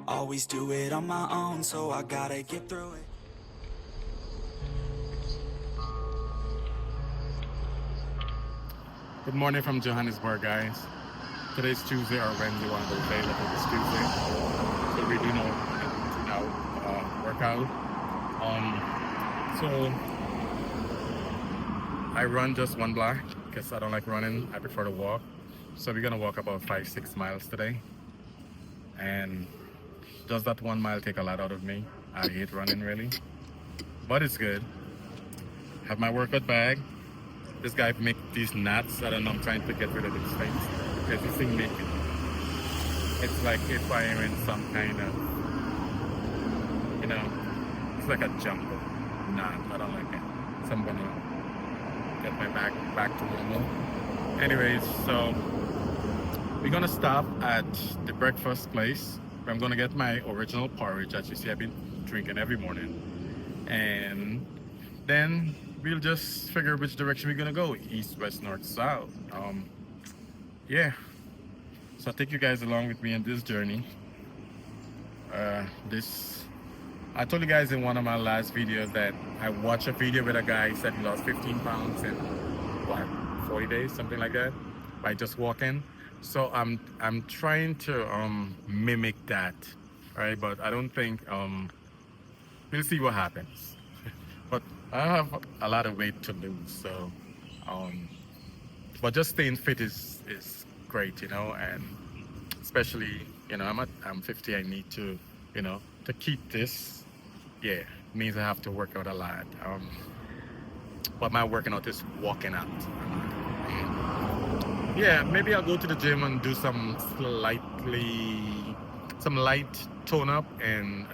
Always do it on my own, so I gotta get through it. Good morning from Johannesburg, guys. Today's Tuesday, or Wednesday, one of those days. I think it's Tuesday. So we do know workout. So I run just one block because I don't like running. I prefer to walk. So we're gonna walk about 5-6 miles today. And does that 1 mile take a lot out of me? I hate running really, but it's good. Have my workout bag. This guy make these knots. I don't know. I'm trying to get rid of these things because this thing make it. It's like if I am in some kind of, it's like a jumbo knot. I don't like it. So I'm gonna get my back to normal. Anyways, so we're gonna stop at the breakfast place where I'm gonna get my original porridge that you see I've been drinking every morning, and then we'll just figure which direction we're gonna go, east, west, north, south. Yeah, so I'll take you guys along with me on this journey. I told you guys in one of my last videos that I watched a video with a guy who said he lost 15 pounds in 40 days, something like that, by just walking. So I'm trying to mimic that, right? But I don't think we'll see what happens. But I have a lot of weight to lose, so but just staying fit is great, and especially I'm 50. I need to to keep this. Yeah, means I have to work out a lot. But my working out is walking out. Yeah, maybe I'll go to the gym and do some light tone up and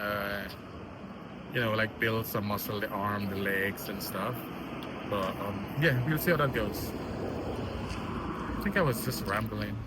like build some muscle, the arm, the legs and stuff. But yeah, we'll see how that goes. I think I was just rambling.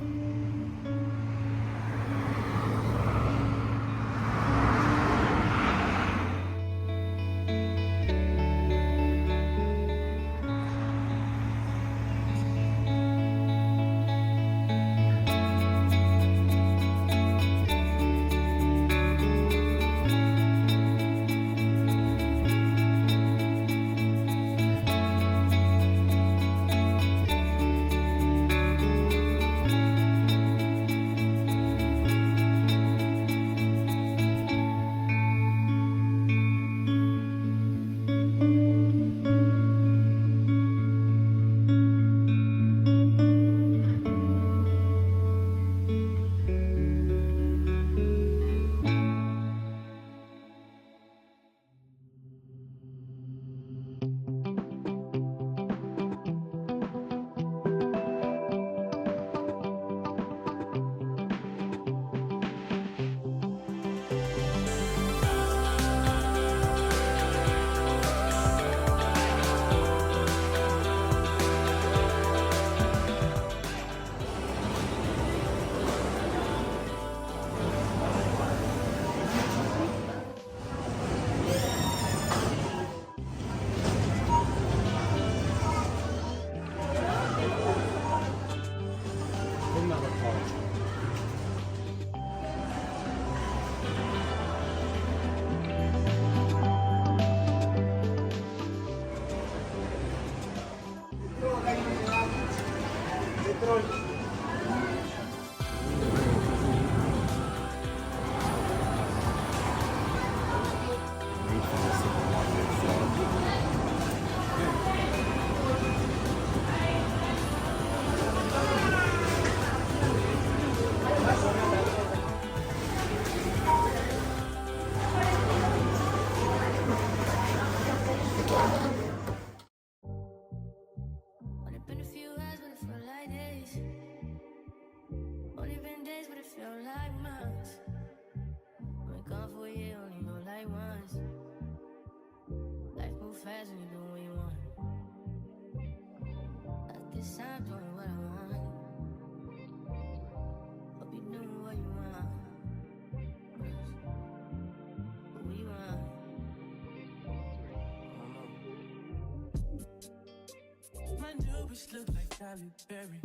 Look like Halle Berry,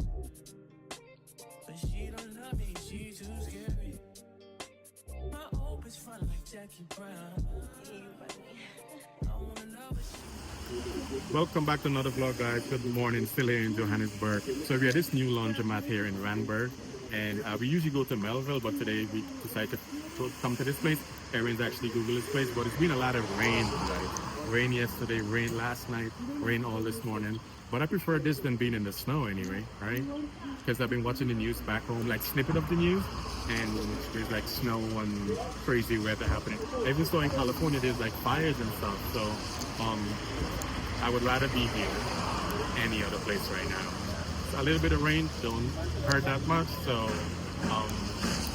but she don't love me, she too scary. My old Welcome back to another vlog, guys. Good morning, still here in Johannesburg. So we have this new laundromat here in Randburg, and we usually go to Melville, but today we decided to come to this place. Erin's actually Googled this place, but it's been a lot of rain, guys. Rain yesterday, rain last night, rain all this morning. But I prefer this than being in the snow anyway, right? Because I've been watching the news back home, like snippet of the news, and there's like snow and crazy weather happening. I even saw in California there's like fires and stuff. So I would rather be here any other place right now. So a little bit of rain don't hurt that much, so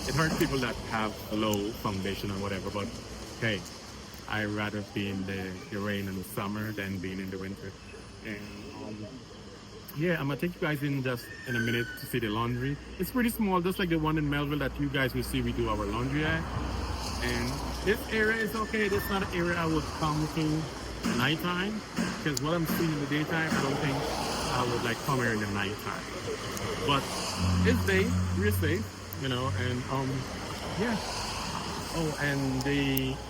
it hurts people that have low foundation or whatever, but hey, I'd rather be in the rain in the summer than being in the winter. And yeah, I'm gonna take you guys in just in a minute to see the laundry. It's pretty small, just like the one in Melville that you guys will see we do our laundry at. And this area is okay. This is not an area I would come to nighttime, because what I'm seeing in the daytime, I don't think I would like come here in the nighttime. But it's safe, real safe, you know. And yeah. Oh, and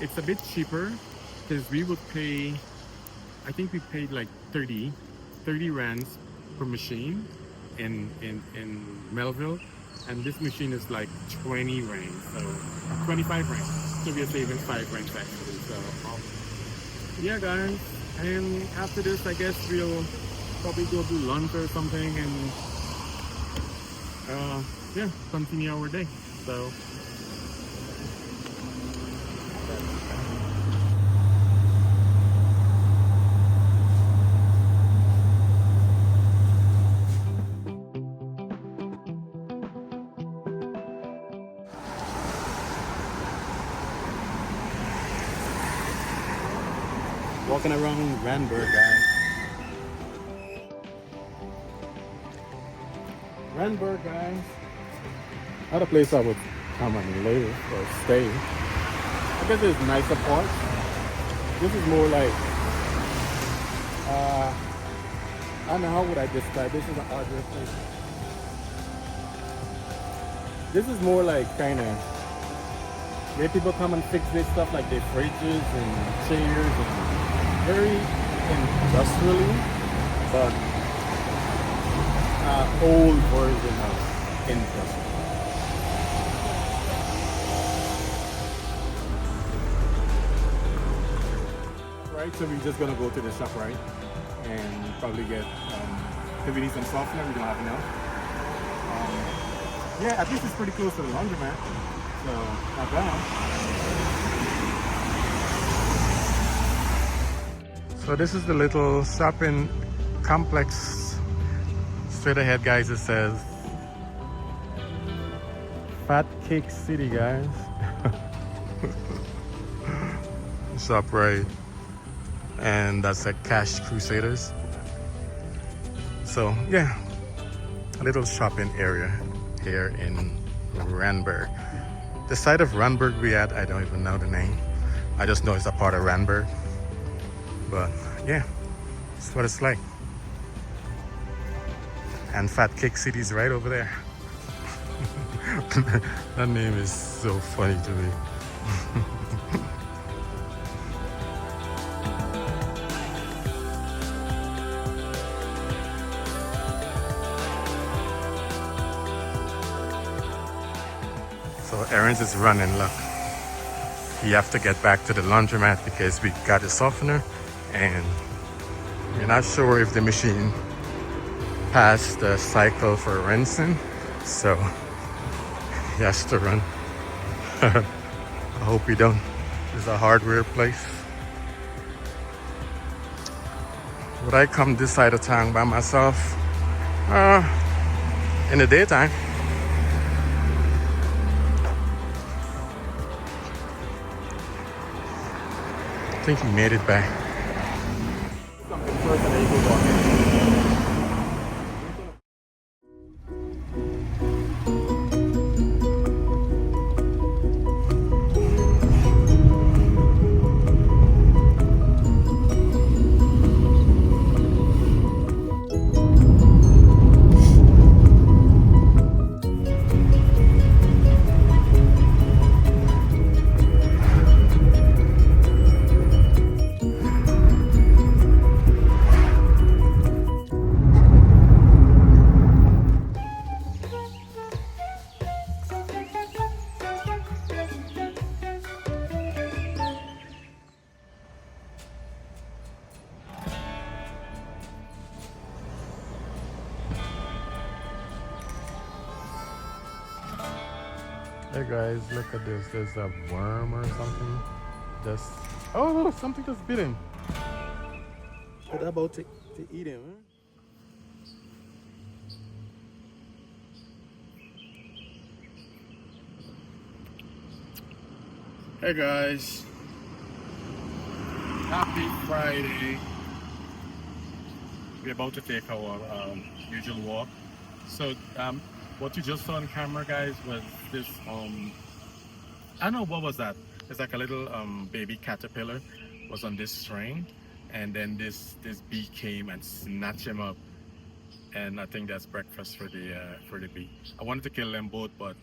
it's a bit cheaper because we would pay, I think we paid like 30 rands per machine in Melville, and this machine is like 20 rands, so 25 rands. So we are saving 5 rands actually. So yeah, guys. And after this, I guess we'll probably go do lunch or something, and yeah, continue our day. So. Walking around Randburg, guys. Randburg, guys. Not a place I would come and live or stay. I guess there's nicer parts. This is more like, I don't know, how would I describe this? Is an odd place. This is more like kind of where people come and fix their stuff, like their fridges and chairs, and very industrially, but old version of industrial. Right, so we're just gonna go to the shop, right, and probably get if we need some softener, we don't have enough. Yeah, at least it's pretty close to the laundromat, so not bad. So this is the little shopping complex. Straight ahead, guys, it says Fat Cake City, guys. Shop right. And that's at Cash Crusaders. So yeah, a little shopping area here in Randburg. The side of Randburg we at, I don't even know the name. I just know it's a part of Randburg. But yeah, that's what it's like. And Fat Cake City is right over there. That name is so funny to me. So Erin's is running, look. We have to get back to the laundromat because we got a softener. And we're not sure if the machine passed the cycle for rinsing, so he has to run. I hope we don't. It's a hardware place. Would I come this side of town by myself? In the daytime. I think he made it back. Hey guys, look at this. There's a worm or something. Just oh, something just bit him. They're about to eat him. Huh? Hey guys, happy Friday. We're about to take our usual walk. So what you just saw on camera, guys, was this I don't know what was that. It's like a little baby caterpillar was on this string, and then this bee came and snatched him up, and I think that's breakfast for the bee. I wanted to kill them both, but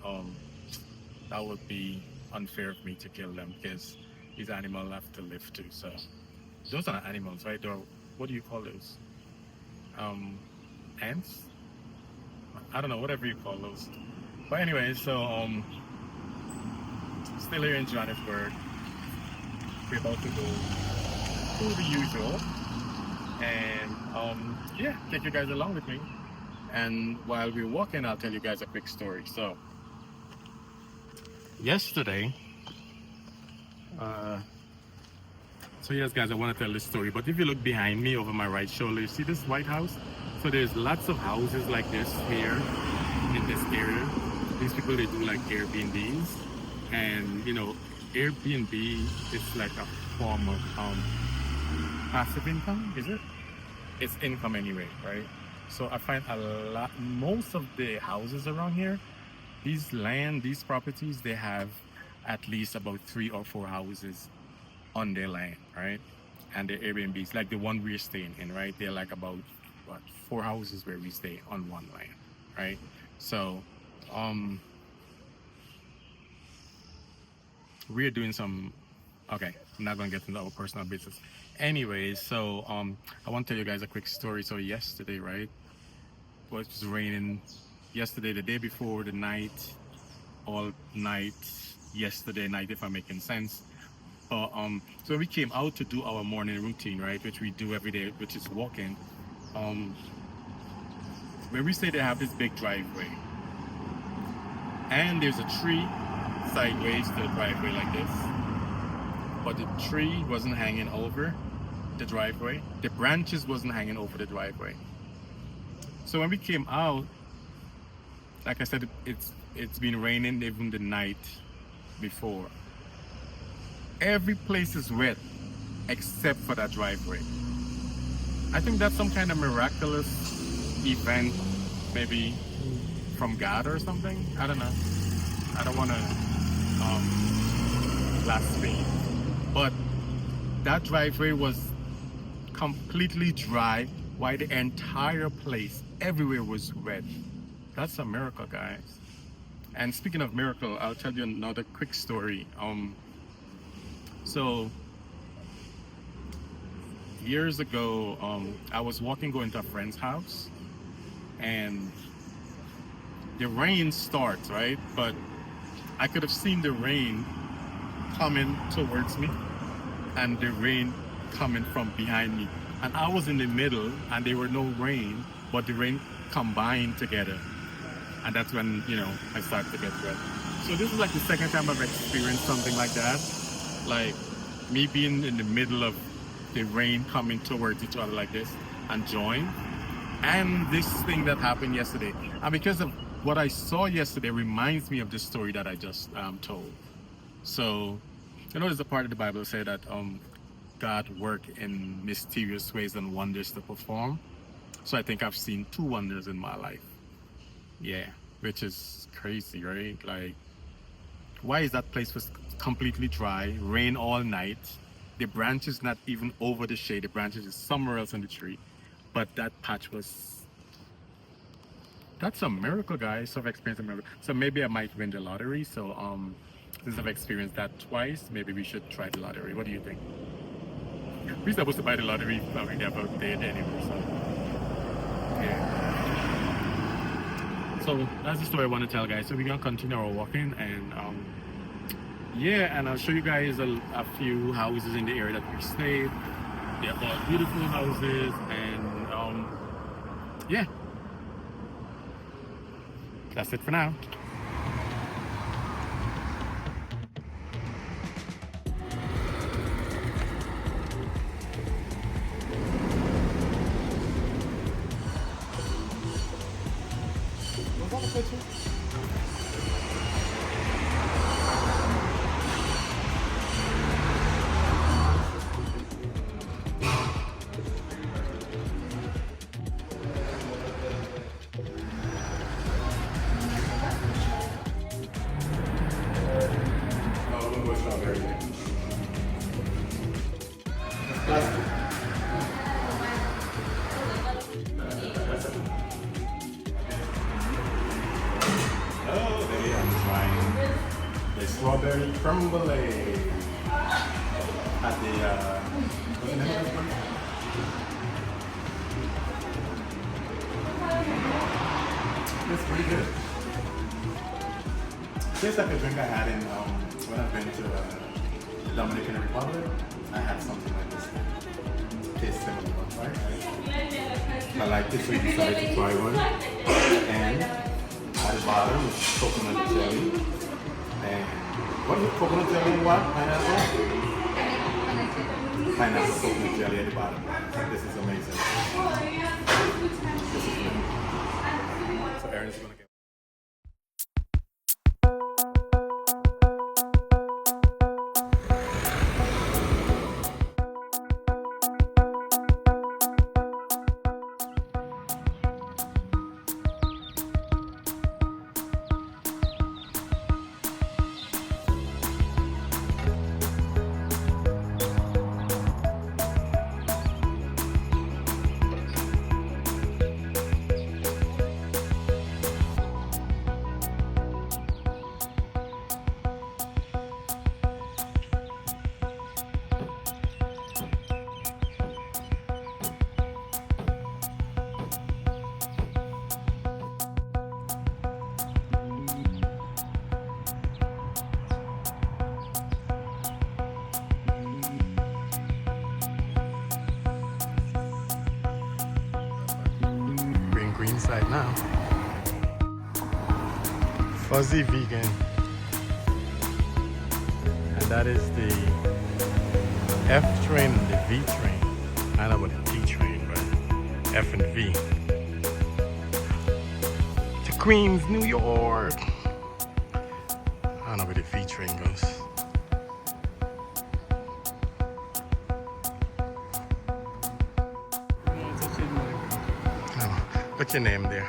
that would be unfair of me to kill them because these animals have to live too. So those are not animals, right? They're, what do you call those? Ants? I don't know, whatever you call those. But anyway, so still here in Johannesburg. We're about to go to the usual, and yeah, take you guys along with me. And while we're walking, I'll tell you guys a quick story. So yesterday, so yes guys, I want to tell this story, but if you look behind me over my right shoulder, you see this White House? So there's lots of houses like this here in this area. These people, they do like Airbnbs, and you know, Airbnb is like a form of passive income, is it? It's income anyway, right? So I find most of the houses around here, these properties, they have at least about 3 or 4 houses on their land, right? And the Airbnbs, like the one we're staying in, right? They're like about 4 houses where we stay on one land, right? So we're doing some, okay, I'm not gonna get into our personal business. Anyways, so I want to tell you guys a quick story. So yesterday, right, it was raining yesterday, the day before, the night, all night yesterday night, if I'm making sense. So we came out to do our morning routine, right, which we do every day, which is walking. Where we stay, they have this big driveway, and there's a tree sideways to the driveway like this, but the tree wasn't hanging over the driveway. The branches wasn't hanging over the driveway. So when we came out, like I said, it's been raining even the night before. Every place is wet except for that driveway. I think that's some kind of miraculous event, maybe from God or something. I don't know. I don't want to blaspheme, but that driveway was completely dry while the entire place, everywhere was wet. That's a miracle, guys. And speaking of miracle, I'll tell you another quick story. So years ago, I was walking going to a friend's house, and the rain starts, right? But I could have seen the rain coming towards me and the rain coming from behind me. And I was in the middle and there were no rain, but the rain combined together. And that's when, you know, I started to get wet. So this is like the second time I've experienced something like that. Like me being in the middle of the rain coming towards each other like this and join. And this thing that happened yesterday. And because of what I saw yesterday reminds me of the story that I just told. So, you know, there's a part of the Bible say that God work in mysterious ways and wonders to perform. So I think I've seen 2 wonders in my life. Yeah, which is crazy, right? Like, why is that place was completely dry, rain all night, the branches not even over the shade, the branches is somewhere else in the tree, but that patch was, that's a miracle, guys. So I've experienced a miracle. So maybe I might win the lottery. So since I've experienced that twice, maybe we should try the lottery. What do you think? We're supposed to buy the lottery probably about dead anyway, so yeah. So that's the story I want to tell, guys. So we're gonna continue our walking, and yeah, and I'll show you guys a few houses in the area that we stayed. They're all beautiful houses, and yeah, that's it for now. Strawberry crumble at the what's the name of this one? It's pretty good. Tastes like a drink I had in when I've been to the Dominican Republic. I had something like this. Tastes similar, right? I liked it, so we decided to try one. And at the bottom is coconut jelly. And what is coconut jelly and what? Pineapple? Pineapple coconut jelly at the bottom. This is amazing. This is good. So Aaron's gonna get. Greenside now. Fuzzy vegan. And that is the F train and the V train. I don't know about the T train, but F and V. To Queens, New York. I don't know where the V train goes. What's your name there?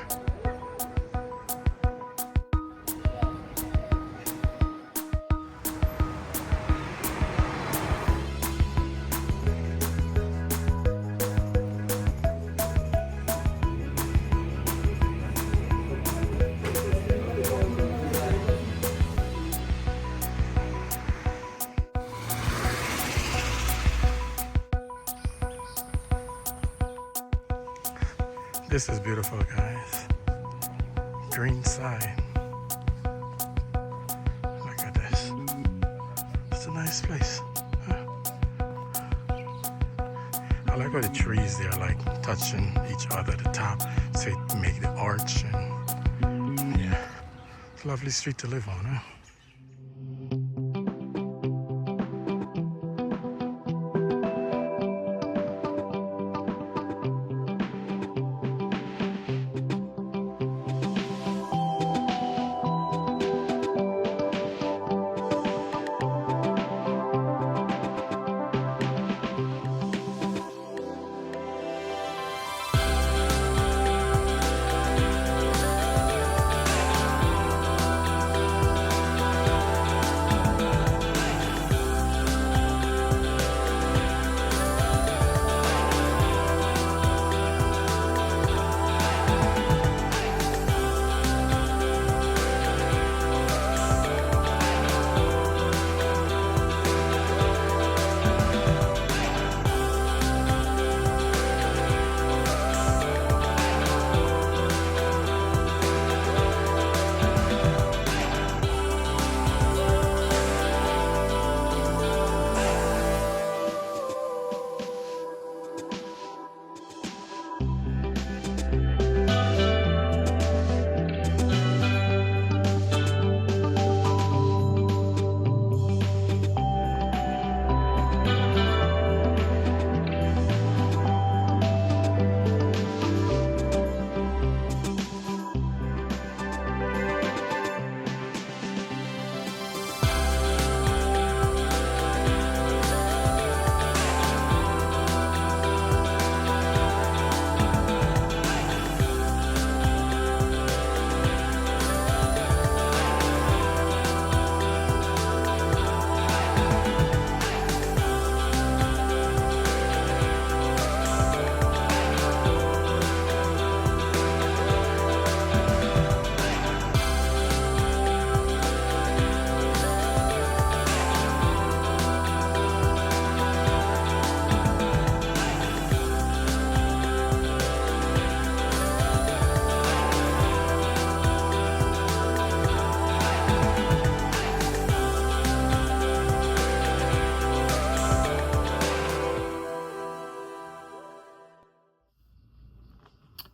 This is beautiful, guys. Greenside. Look at this. It's a nice place. Huh? I like how the trees there like touching each other at the top, so it make the arch, and yeah, it's a lovely street to live on, huh?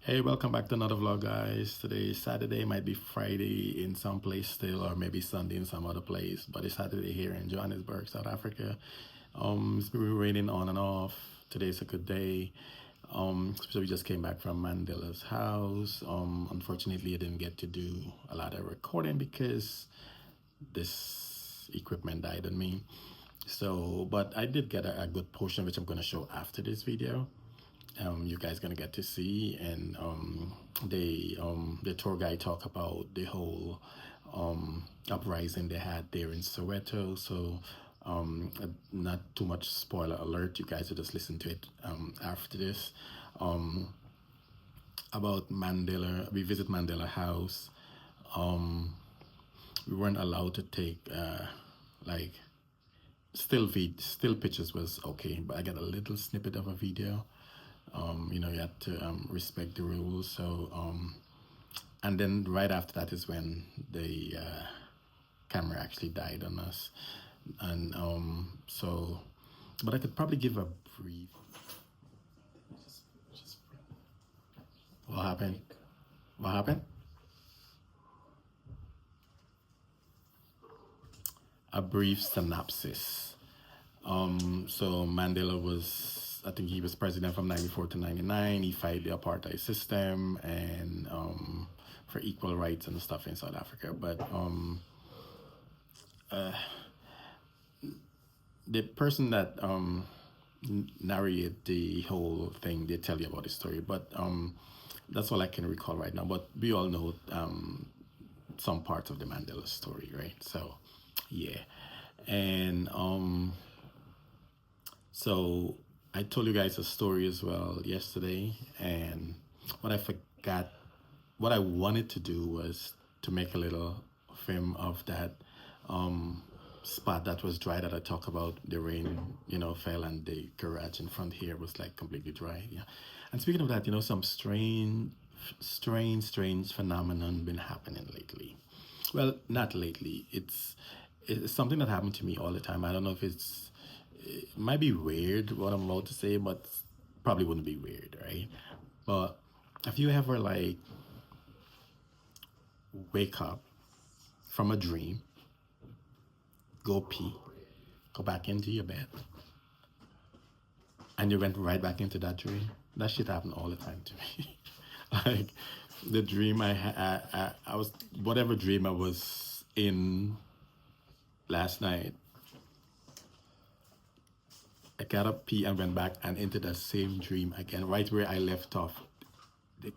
Hey, welcome back to another vlog, guys. Today is Saturday, might be Friday in some place still, or maybe Sunday in some other place, but it's Saturday here in Johannesburg, South Africa. It's been raining on and off. Today's a good day. So we just came back from Mandela's house. Unfortunately, I didn't get to do a lot of recording because this equipment died on me. So, but I did get a good portion, which I'm going to show after this video. You guys gonna get to see, and the tour guide talk about the whole uprising they had there in Soweto. So not too much spoiler alert. You guys will just listen to it after this. About Mandela, we visit Mandela House. We weren't allowed to take like still pictures was okay, but I got a little snippet of a video. You know, you had to respect the rules. So and then right after that is when the camera actually died on us. And so, but I could probably give a brief. What happened? What happened? A brief synopsis. So Mandela was, I think he was president from 94 to 99. He fight the apartheid system and for equal rights and stuff in South Africa. But the person that narrated the whole thing, they tell you about the story. But that's all I can recall right now. But we all know some parts of the Mandela story, right? So yeah. And so I told you guys a story as well yesterday, and what I forgot, what I wanted to do was to make a little film of that spot that was dry that I talk about. The rain, you know, fell and the garage in front here was like completely dry. Yeah. And speaking of that, you know, some strange phenomenon been happening lately. Well, not lately. It's something that happened to me all the time. I don't know if it might be weird what I'm about to say, but probably wouldn't be weird, right? But if you ever like wake up from a dream, go pee, go back into your bed, and you went right back into that dream, that shit happened all the time to me. Like the dream I was, whatever dream I was in last night, I got up, pee, and went back and into the same dream again, right where I left off. The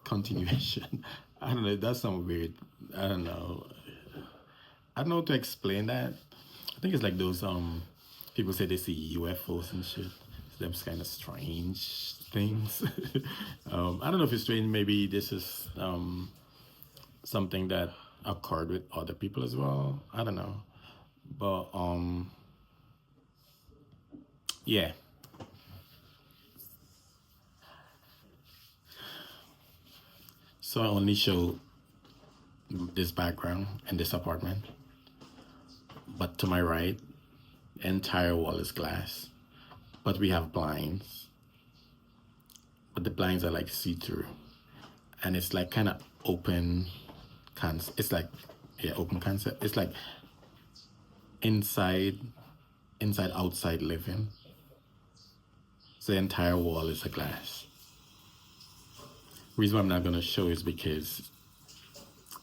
continuation. I don't know. That's some weird. I don't know. I don't know how to explain that. I think it's like those people say they see UFOs and shit. Them kind of strange things. I don't know if it's strange. Maybe this is something that occurred with other people as well. I don't know. But yeah. So I only show this background and this apartment. But to my right, the entire wall is glass. But we have blinds. But the blinds are like see-through. And it's like kind of open concept. It's like, yeah, open concept. It's like inside, outside living. So the entire wall is a glass. Reason why I'm not gonna show is because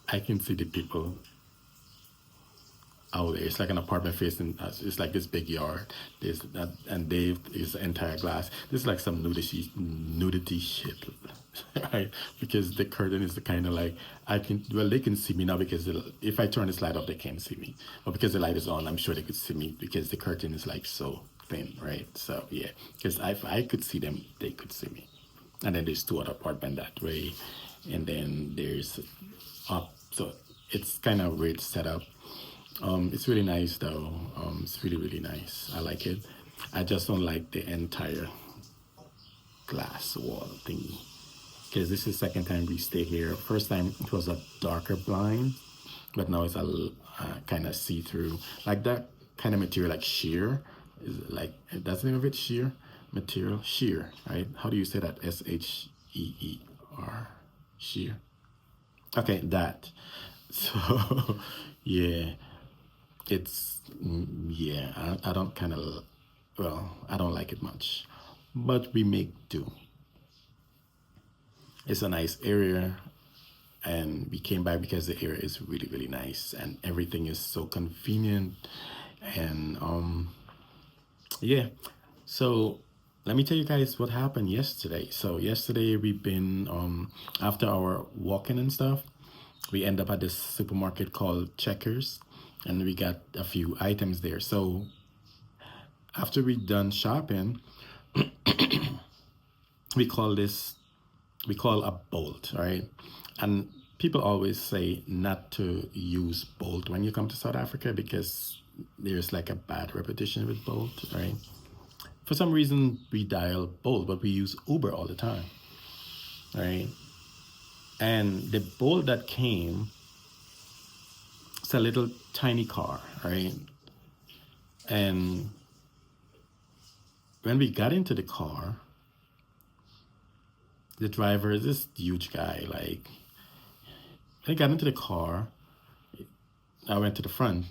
I can see the people out there. It's like an apartment facing us. It's like this big yard. There's that, and Dave is entire glass. This is like some nudity shit, right? Because the curtain is the kind of like they can see me now because if I turn this light off, they can't see me. But because the light is on, I'm sure they could see me because the curtain is like so thin, right? So yeah, because if I could see them, they could see me. And then there's two other apartments that way, and then there's up. So it's kind of weird setup. It's really nice though. It's really nice. I like it. I just don't like the entire glass wall thingy, because this is the second time we stay here. First time it was a darker blind, but now it's a kind of see-through, like that kind of material, like sheer. Is like, that's the name of it, sheer material, sheer, right? How do you say that? SHEE or sheer. Okay, that. So, yeah, it's, yeah, I don't kind of, well, I don't like it much, but we make do. It's a nice area, and we came back because the area is really, really nice, and everything is so convenient, and yeah. So let me tell you guys what happened yesterday. So yesterday we've been after our walking and stuff, we end up at this supermarket called Checkers, and we got a few items there. So after we done shopping, we call this we call a bolt, right? And people always say not to use bolt when you come to South Africa because there's like a bad reputation with bolt, right? For some reason we dial bolt, but we use Uber all the time, right? And the bolt that came, it's a little tiny car, right? And when we got into the car, the driver is this huge guy. Like, when I got into the car, I went to the front,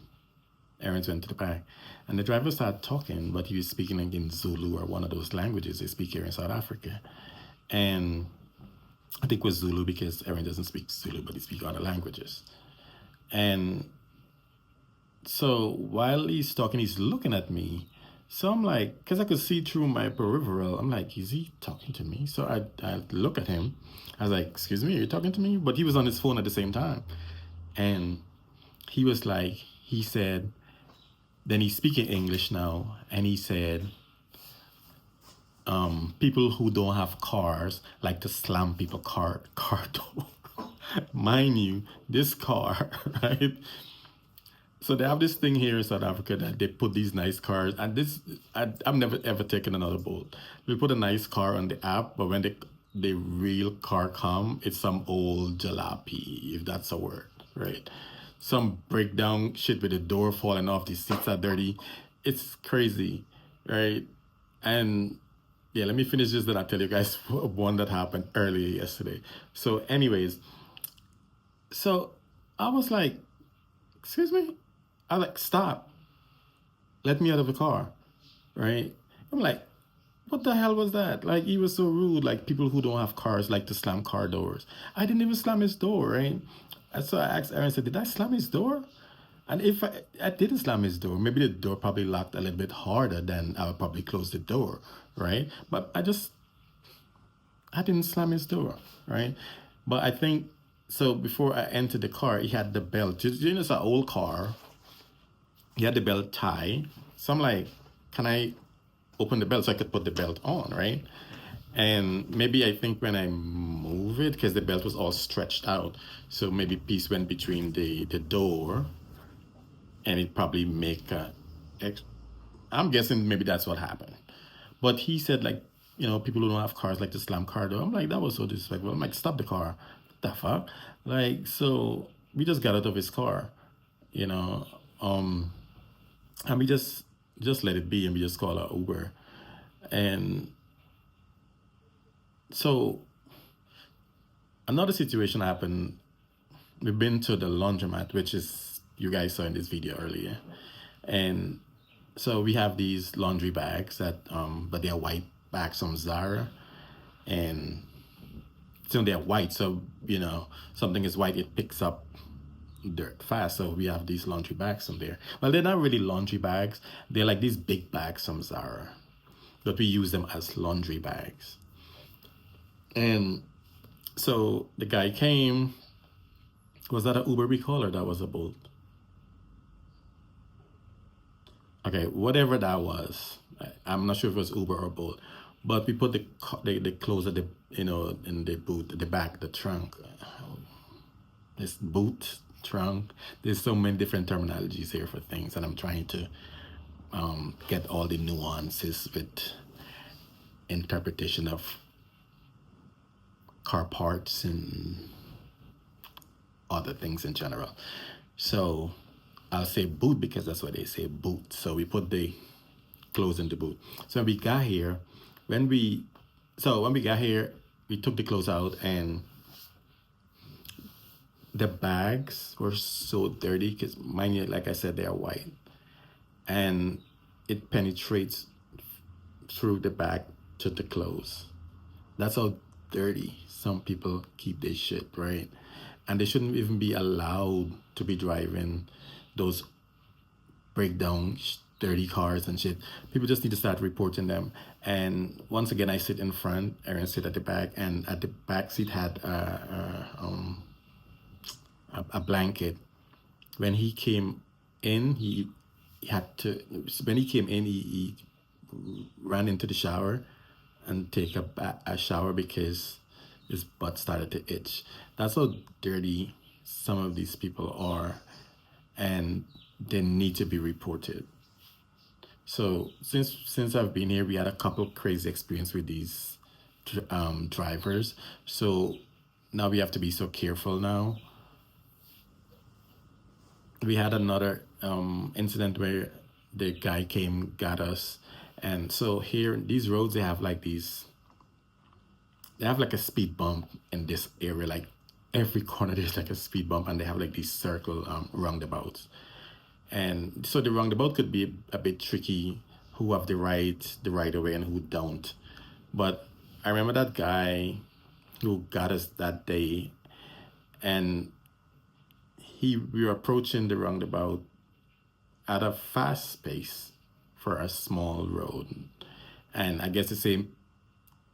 Aaron's went to the back, and the driver started talking, but he was speaking like in Zulu or one of those languages they speak here in South Africa. And I think it was Zulu because Aaron doesn't speak Zulu, but he speaks other languages. And so while he's talking, he's looking at me. So I'm like, because I could see through my peripheral, I'm like, is he talking to me? So I look at him. I was like, excuse me, are you talking to me? But he was on his phone at the same time. And he was like, he said, then he's speaking English now. And he said, people who don't have cars like to slam people car door. Mind you, this car, right? So they have this thing here in South Africa that they put these nice cars, and this I've never ever taken another boat. We put a nice car on the app, but when the real car come, it's some old jalopy, if that's a word, right? Some breakdown shit with the door falling off, the seats are dirty. It's crazy, right? And yeah, let me finish this, then I'll tell you guys one that happened earlier yesterday. So anyways, so I was like, excuse me? I like, stop. Let me out of the car, right? I'm like, what the hell was that? Like, he was so rude. Like, people who don't have cars like to slam car doors. I didn't even slam his door, right? And so I asked Aaron, I said, did I slam his door? And if I didn't slam his door, maybe the door probably locked a little bit harder than I would probably close the door, right? But I didn't slam his door, right? But I think, so before I entered the car, he had the belt. You know, it's an old car. He had the belt tied. So I'm like, can I open the belt so I could put the belt on, right? And maybe I think when I move it, because the belt was all stretched out, so maybe piece went between the door, and it probably make I'm guessing maybe that's what happened. But he said, like, you know, people who don't have cars like to slam car door. I'm like, that was so disrespectful. I'm like, stop the car. What the fuck? Like, so we just got out of his car, you know, and we just let it be, and we just call our Uber. And so another situation happened. We've been to the laundromat, which is, you guys saw in this video earlier. And so we have these laundry bags that, but they're white bags from Zara. And so they're white, so, you know, something is white, it picks up dirt fast. So we have these laundry bags from there. Well, they're not really laundry bags. They're like these big bags from Zara, but we use them as laundry bags. And so the guy came. Was that an Uber we call, or that was a Bolt? Okay, whatever that was. I'm not sure if it was Uber or Bolt. But we put the clothes at the, you know, in the boot, the back, the trunk. This boot, trunk. There's so many different terminologies here for things, and I'm trying to get all the nuances with interpretation of car parts and other things in general. So I'll say boot because that's what they say, boot. So we put the clothes in the boot. So when we got here, we took the clothes out, and the bags were so dirty because, mind you, like I said, they are white, and it penetrates through the bag to the clothes. That's how dirty some people keep their shit, right? And they shouldn't even be allowed to be driving those breakdown dirty cars and shit. People just need to start reporting them. And once again, I sit in front, Aaron sit at the back, and at the back seat had a blanket. When he came in, he had to, when he came in, he ran into the shower and take a shower because his butt started to itch. That's how dirty some of these people are, and they need to be reported. So since I've been here, we had a couple crazy experience with these drivers. So now we have to be so careful now. We had another incident where the guy came, got us. And so here, these roads, they have like a speed bump in this area. Like every corner, there's like a speed bump, and they have like these circle roundabouts. And so the roundabout could be a bit tricky, who have the right of way and who don't. But I remember that guy who got us that day, and we were approaching the roundabout at a fast pace for a small road. And I guess the same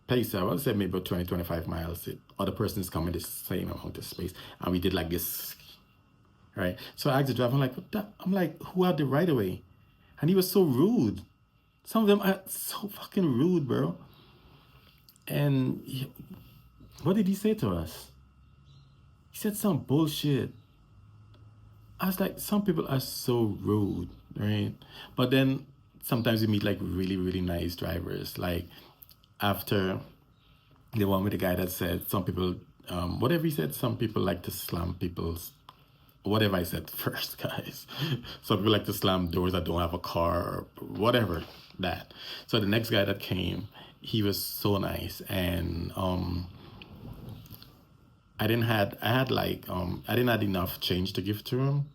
pace, I would say maybe about 20, 25 miles. The other person is coming the same amount of space. And we did like this, right? So I asked the driver, I'm like, what the? I'm like, who had the right of way? And he was so rude. Some of them are so fucking rude, bro. And what did he say to us? He said some bullshit. I was like, some people are so rude, right? But then sometimes you meet like really, really nice drivers. Like after the one with the guy that said some people, whatever he said, some people like to slam people's, whatever I said first, guys. Some people like to slam doors that don't have a car or whatever that. So the next guy that came, he was so nice, and I didn't have enough change to give to him,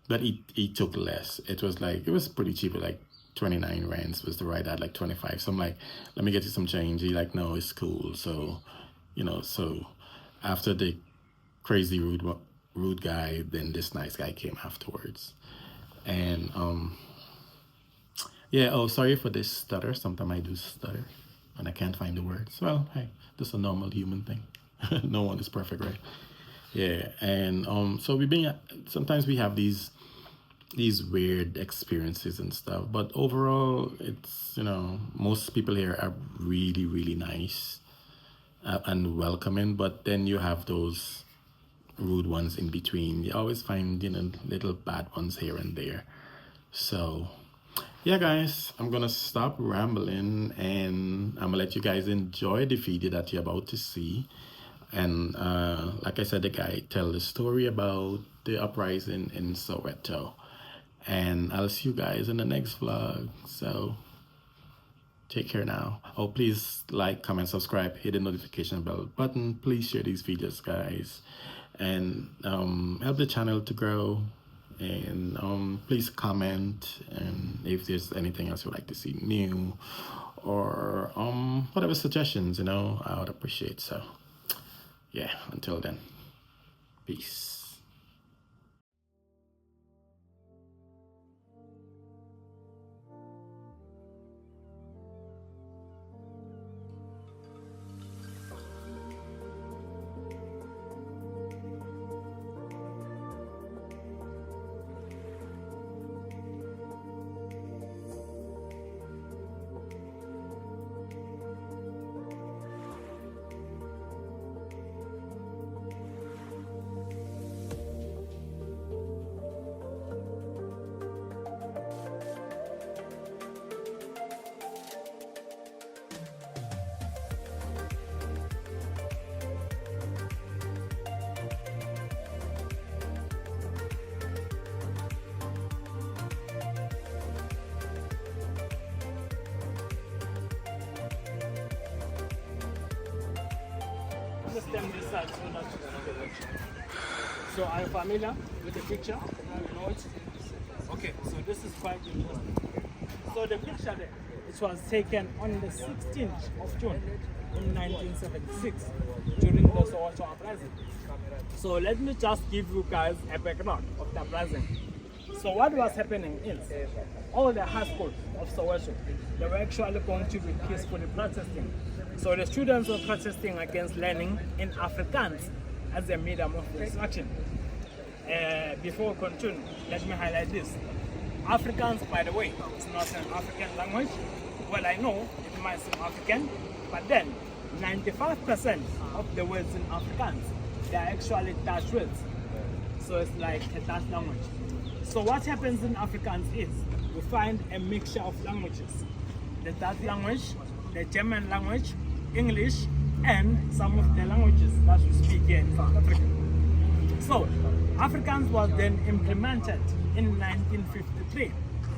but he took less. It was pretty cheap, like 29 rands was the ride. I had like 25. So I'm like, let me get you some change. He like, no, it's cool. So, so after the crazy rude guy, then this nice guy came afterwards. And yeah, oh, sorry for this stutter. Sometimes I do stutter and I can't find the words. Well, hey, that's a normal human thing. No one is perfect, right? Yeah, and so sometimes we have these weird experiences and stuff, but overall, it's most people here are really, really nice and welcoming. But then you have those rude ones in between. You always find little bad ones here and there. So yeah, guys, I'm gonna stop rambling, and I'm gonna let you guys enjoy the video that you're about to see. And like I said, the guy tell the story about the uprising in Soweto. And I'll see you guys in the next vlog. So take care now. Oh, please like, comment, subscribe, hit the notification bell button. Please share these videos, guys, and help the channel to grow. And please comment, and if there's anything else you'd like to see new, or whatever suggestions, I would appreciate. So yeah, until then, peace. stand this side so that you see the picture. So are you familiar with the picture? You know it? Okay, so this is quite interesting. So the picture there, it was taken on the 16th of June in 1976 during the Soweto uprising. So let me just give you guys a background of the uprising. So what was happening is, all the high schools of Soweto, they were actually going to be peacefully protesting. So the students were protesting against learning in Afrikaans as a medium of instruction. Before we continue, let me highlight this. Afrikaans, by the way, is not an African language. Well, I know it might seem African, but then 95% of the words in Afrikaans, they are actually Dutch words. So it's like a Dutch language. So what happens in Afrikaans is, we find a mixture of languages. The Dutch language, the German language, English, and some of the languages that we speak here in South Africa. So, Afrikaans was then implemented in 1953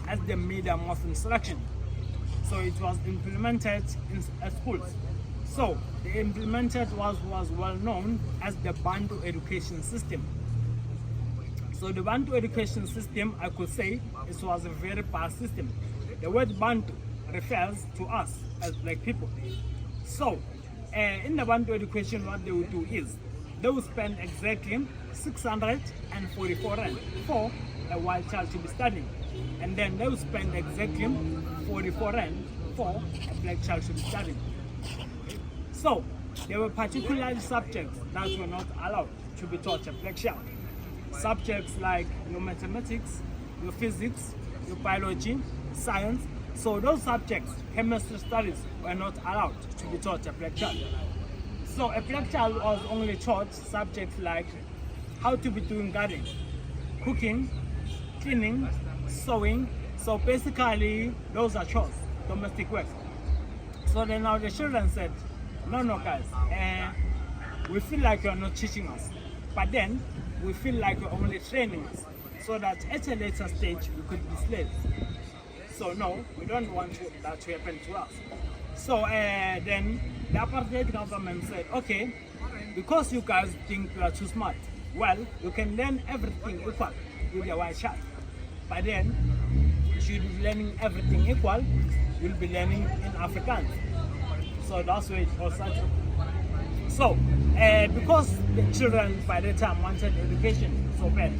as the medium of instruction. So it was implemented in schools. So the implemented was well known as the Bantu education system. So the Bantu education system, I could say, it was a very bad system. The word Bantu refers to us as black people. So in the Bantu education, what they would do is, they would spend exactly 644 rand for a white child to be studying. And then they would spend exactly 44 rand for a black child to be studying. So there were particular subjects that were not allowed to be taught a black child. Subjects like your mathematics, your physics, your biology, science. So those subjects, chemistry studies, were not allowed to be taught a black child. So a black child was only taught subjects like how to be doing gardening, cooking, cleaning, sewing. So basically those are chores, domestic work. So then now the children said, no guys, we feel like you're not teaching us, but then we feel like you're only training us, so that at a later stage we could be slaves. So no, we don't want that to happen to us. So then the apartheid government said, okay, because you guys think you are too smart, well, you can learn everything equal with a white child. But then, you should be learning everything equal, you'll be learning in Afrikaans. So that's where it all started. So, because the children by the time wanted education so bad,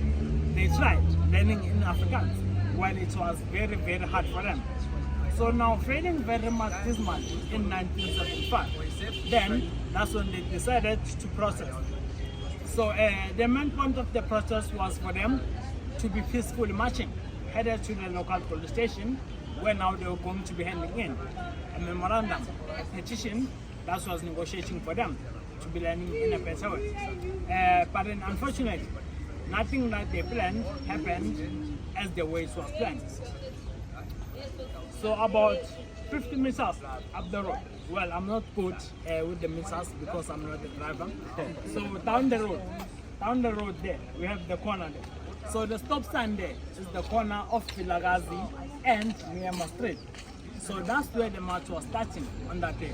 they tried learning in Afrikaans, while it was very, very hard for them. So now, failing very much this month in 1975, then that's when they decided to protest. So the main point of the protest was for them to be peacefully marching, headed to the local police station, where now they were going to be handing in a memorandum, a petition that was negotiating for them to be learning in a better way. But then unfortunately, nothing that they planned happened as the way it was planned. So about 50 meters up the road, well, I'm not good with the meters because I'm not the driver. So down the road there, we have the corner there. So the stop sign there is the corner of Vilagazi and Myanmar Street. So that's where the march was starting on that day.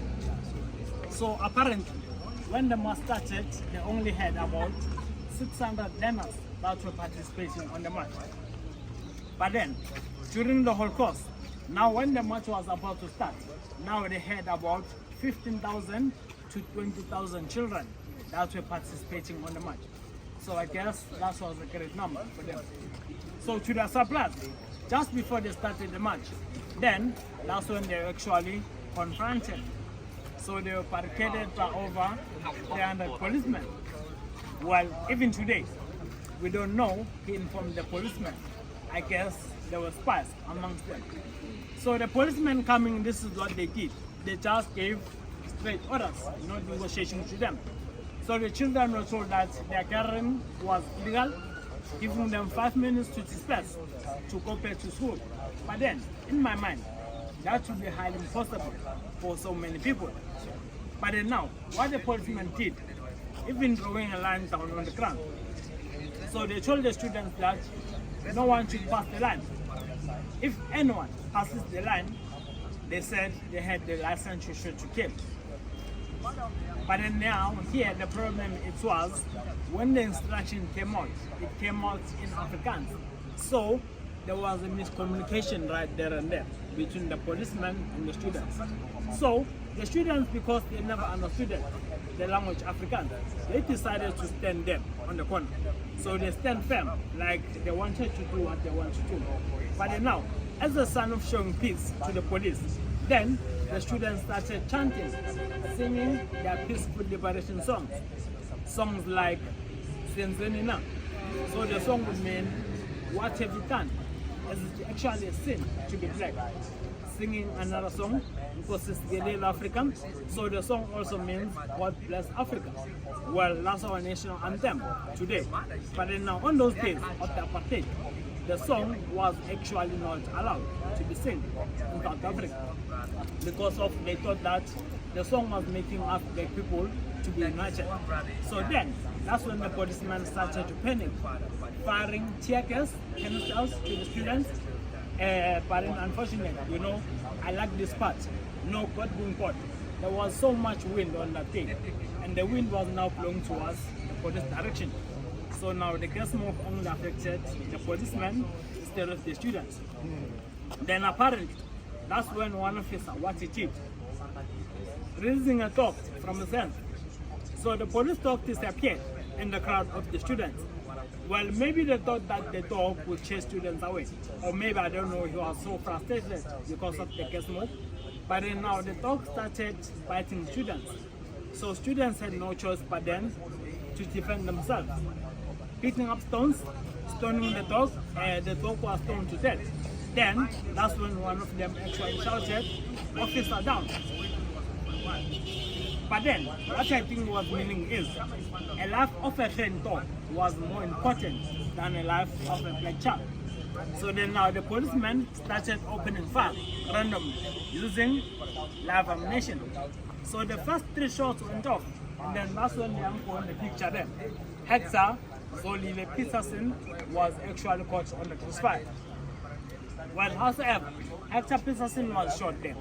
So apparently, when the march started, they only had about 600 learners that were participating on the march. But then, during the whole course, now when the march was about to start, now they had about 15,000 to 20,000 children that were participating on the march. So I guess that was a great number for them. So to their surprise, just before they started the march, then that's when they were actually confronted. So they were barricaded by over 300 policemen. Well, even today, we don't know who informed the policemen. I guess there were spies amongst them. So the policemen coming, this is what they did. They just gave straight orders, no negotiation to them. So the children were told that their gathering was illegal, giving them 5 minutes to disperse, to go back to school. But then, in my mind, that would be highly impossible for so many people. But then now, what the policemen did, even drawing a line down on the ground. So they told the students that no one should pass the line. If anyone passes the line, they said they had the license to shoot to kill. But then now, here, the problem it was, when the instruction came out, it came out in Afrikaans. So, there was a miscommunication right there and there between the policemen and the students. So, the students, because they never understood it, the language Afrikaans, they decided to stand there on the corner. So they stand firm, like they wanted to do what they want to do. But then now, as a sign of showing peace to the police, then the students started chanting, singing their peaceful liberation songs. Songs like Senzenina. So the song would mean, what have you done? As it's actually a sin to be black. Singing another song, because it's Gelele African. So the song also means God bless Africa. Well, that's our national anthem today. But then now, on those days of the apartheid, the song was actually not allowed to be sung in South Africa, because of they thought that the song was making us black people to be united. So then, that's when the policemen started to panic, firing tear gas canisters to the students. But then unfortunately, I like this part. No God being caught. There was so much wind on that thing, and the wind was now blowing towards the police direction. So now the gas smoke only affected the policemen instead of the students. Then apparently, that's when one officer, what he did, raising a dog from his hand. So the police dog disappeared in the crowd of the students. Well, maybe they thought that the dog would chase students away. Or maybe, I don't know, he was so frustrated because of the gas smoke. But then now the dog started biting students. So students had no choice but then to defend themselves. Picking up stones, stoning the dog was stoned to death. Then, that's when one of them actually shouted, "Officer down." But then, what I think was meaning is, a life of a trained dog was more important than a life of a black child. So then now the policemen started opening fire randomly using live ammunition. So the first 3 shots went off, and then that's when the uncle in the picture then, Hector Zolile Peterson, was actually caught on the crossfire. Well, however, Hector Peterson was shot there.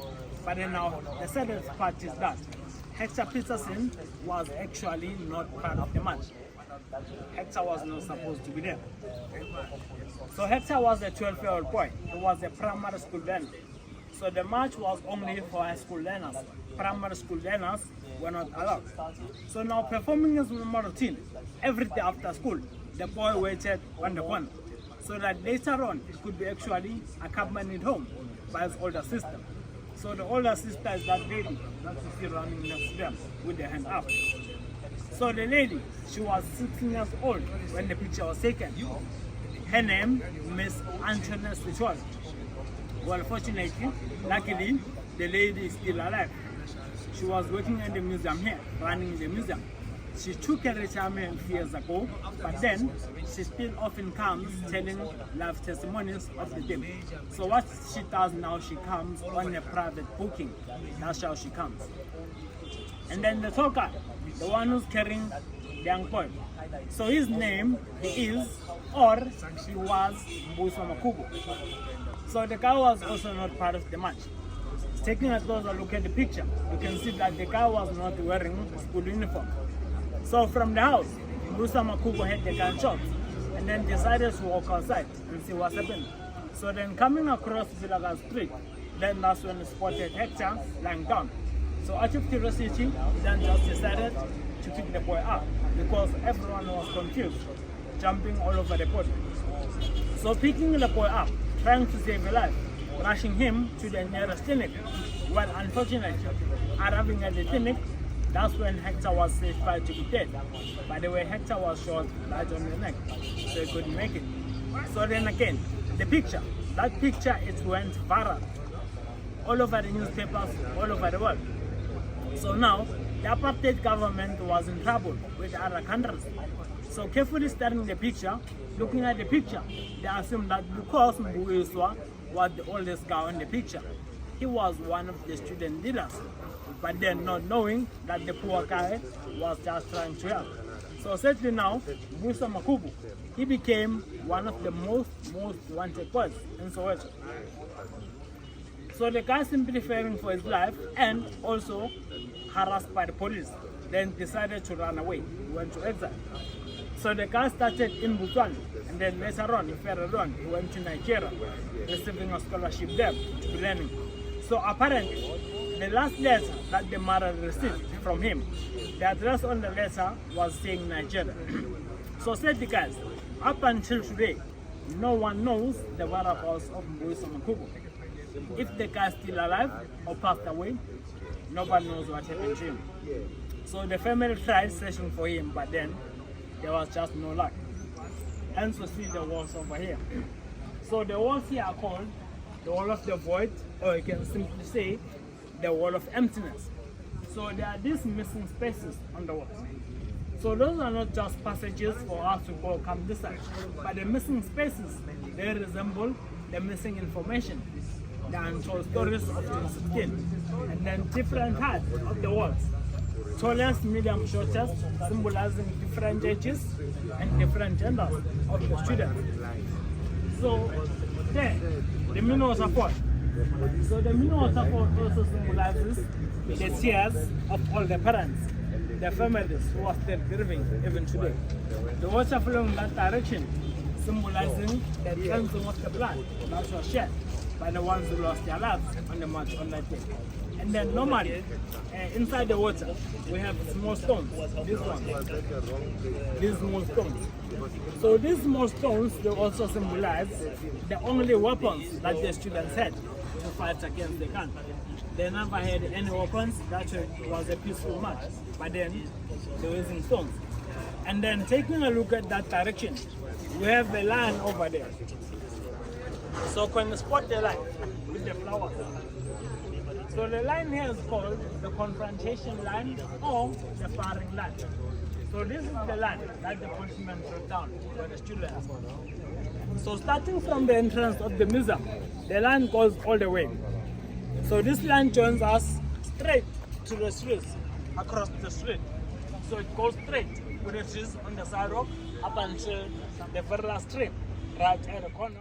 But then now the saddest part is that Hector Peterson was actually not part of the match. Hector was not supposed to be there. So Hector was a 12-year-old boy. He was a primary school learner. So the match was only for high school learners. Primary school learners were not allowed. So now, performing his normal routine, every day after school, the boy waited on the corner, so that later on he could be actually accompanied home by his older sister. So the older sister is that lady that you see running next to them with their hand up. So the lady, she was 16 years old when the picture was taken. Her name, Miss Antoinette Sichwala. Well, fortunately, luckily, the lady is still alive. She was working in the museum here, running the museum. She took a retirement a few years ago, but then she still often comes telling life testimonies of the day. So what she does now, she comes on a private booking. That's how she comes. And then the talker, the one who's carrying the young boy. So his name, he is, or he was, Mbuso Makubo. So the guy was also not part of the match. Taking a closer look at the picture, you can see that the guy was not wearing school uniform. So from the house, Mbuso Makubo had the gunshot and then decided to walk outside and see what's happening. So then coming across Vilaga Street, then that's when he spotted Hector lying down. So out of curiosity, he then just decided to pick the boy up because everyone was confused, jumping all over the body. So picking the boy up, trying to save a life, rushing him to the nearest clinic. Well, unfortunately, arriving at the clinic, that's when Hector was certified to be dead. By the way, Hector was shot right on the neck, so he couldn't make it. So then again, the picture, that picture, it went viral all over the newspapers, all over the world. So now, the apartheid government was in trouble with other countries. So carefully studying the picture, looking at the picture, they assumed that because Mbuyiswa was the oldest guy in the picture, he was one of the student leaders. But then not knowing that the poor guy was just trying to help. So sadly now, Mbuso Makubo, he became one of the most wanted boys in Soweto. So the guy simply fearing for his life and also harassed by the police, then decided to run away. He went to exile. So the guy started in Botswana, and then later on, he further on, he went to Nigeria, receiving a scholarship there to be learning. So apparently, the last letter that the mother received from him, the address on the letter was saying Nigeria. So said the guys, up until today, no one knows the whereabouts of Mbuisa Makubu. If the guy is still alive or passed away, nobody knows what happened to him. So the family tried searching for him, but then there was just no luck. Hence we see the walls over here. So the walls here are called the wall of the void, or you can simply say the wall of emptiness. So there are these missing spaces on the walls. So those are not just passages for us to go come this side, but the missing spaces, they resemble the missing information, the untold stories of 2016, and then different heights of the walls. Tallest, medium, shortest, symbolizing different ages and different genders of the students. So there, the mini waterfall. So the mini waterfall also symbolizes the tears of all the parents, the families who are still grieving even today. The water flowing in that direction, symbolizing the cleansing of the blood that was shed by the ones who lost their lives on the march on that day. And then normally, inside the water, we have small stones, these ones, these small stones. So these small stones, they also symbolize the only weapons that the students had to fight against the gun. They never had any weapons, that was a peaceful march, but then they were using stones. And then taking a look at that direction, we have a line over there. So can you spot the line with the flowers? So the line here is called the confrontation line or the firing line. So this is the line that the policemen wrote down for the students. So starting from the entrance of the museum, the line goes all the way. So this line joins us straight to the streets, across the street. So it goes straight with the trees on the sidewalk up until the very last street, right at the corner.